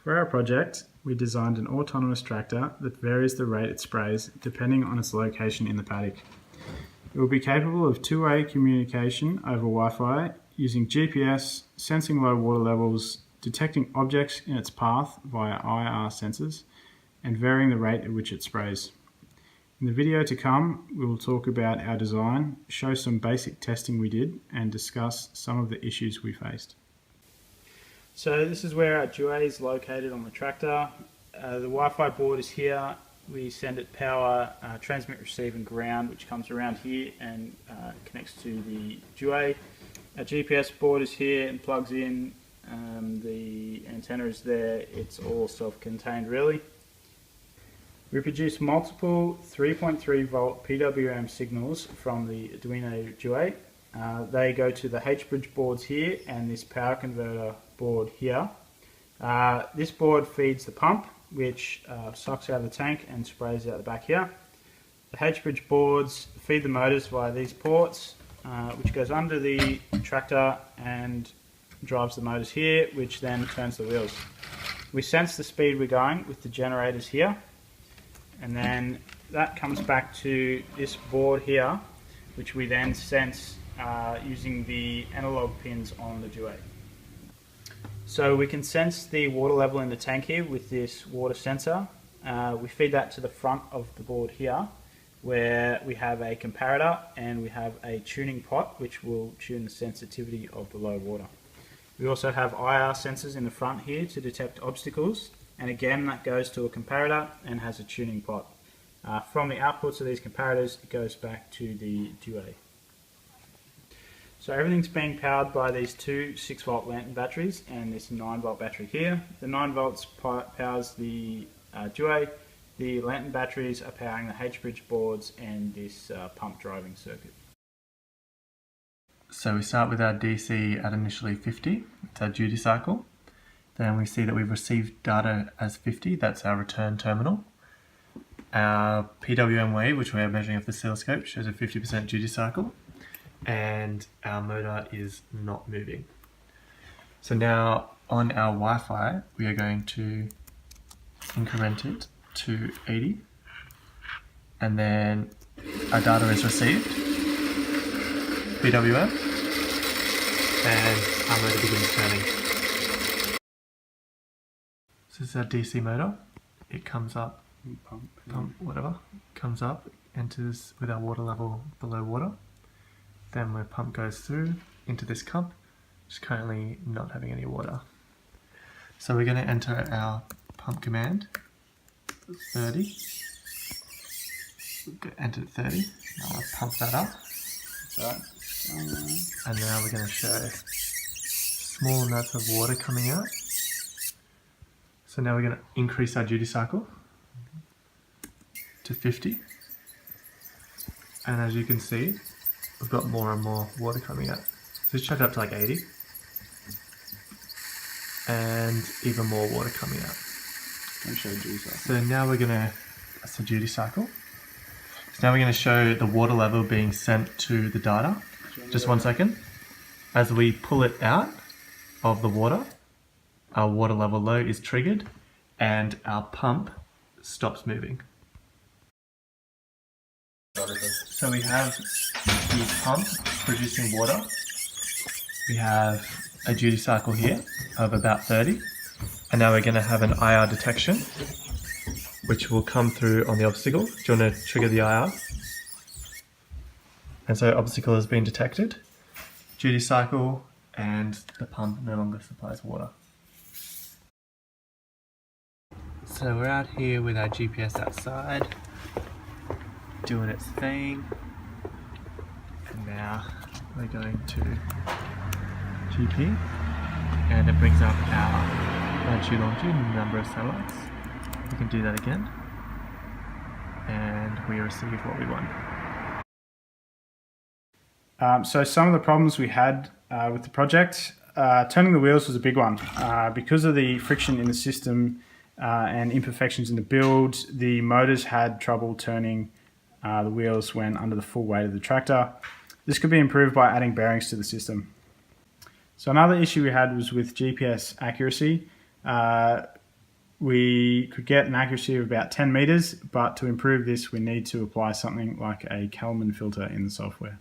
For our project, we designed an autonomous tractor that varies the rate it sprays depending on its location in the paddock. It will be capable of two-way communication over Wi-Fi using GPS, sensing low water levels, detecting objects in its path via IR sensors, and varying the rate at which it sprays. In the video to come, we will talk about our design, show some basic testing we did, and discuss some of the issues we faced. So this is where our duet is located on the tractor. The Wi-Fi board is here. We send it power, transmit, receive and ground, which comes around here and connects to the duet. Our GPS board is here and plugs in. The antenna is there. It's all self-contained really. We produce multiple 3.3 volt PWM signals from the Arduino duet. They go to the H-bridge boards here and this power converter board here. This board feeds the pump, which sucks out of the tank and sprays out the back here. The H-bridge boards feed the motors via these ports, which goes under the tractor and drives the motors here, which then turns the wheels. We sense the speed we're going with the generators here, and then that comes back to this board here, which we then sense using the analog pins on the duet. So we can sense the water level in the tank here with this water sensor. We feed that to the front of the board here, where we have a comparator and we have a tuning pot which will tune the sensitivity of the low water. We also have IR sensors in the front here to detect obstacles, and again that goes to a comparator and has a tuning pot. From the outputs of these comparators it goes back to the duet. So everything's being powered by these two 6-volt lantern batteries and this 9-volt battery here. The 9 volts powers the duet. The lantern batteries are powering the H-bridge boards and this pump driving circuit. So we start with our DC at initially 50, it's our duty cycle. Then we see that we've received data as 50, that's our return terminal. Our PWM wave, which we're measuring off the oscilloscope, shows a 50% duty cycle. And our motor is not moving. So now on our Wi-Fi we are going to increment it to 80 and then our data is received, PWM, and our motor begins turning. So this is our DC motor. It comes up, whatever, comes up, enters with our water level below water. Then the pump goes through into this cup, which is currently not having any water. So we're going to enter our pump command, 30. Enter 30. Now let's pump that up. And now we're going to show small amounts of water coming out. So now we're going to increase our duty cycle to 50. And as you can see, we've got more and more water coming out. So let's chuck it up to like 80. And even more water coming out. So now we're gonna, that's the duty cycle. So now we're gonna show the water level being sent to the data. Just 1 second. As we pull it out of the water, our water level low is triggered and our pump stops moving. So we have the pump producing water. We have a duty cycle here of about 30. And now we're going to have an IR detection, which will come through on the obstacle. Do you want to trigger the IR? And so obstacle has been detected. Duty cycle, and the pump no longer supplies water. So we're out here with our GPS outside, doing its thing, and now we're going to GP, and it brings up our latitude, longitude, and number of satellites. We can do that again, and we receive what we want. So some of the problems we had with the project, turning the wheels was a big one. Because of the friction in the system and imperfections in the build, the motors had trouble turning the wheels when under the full weight of the tractor. This could be improved by adding bearings to the system. So another issue we had was with GPS accuracy. we could get an accuracy of about 10 meters, but to improve this, we need to apply something like a Kalman filter in the software.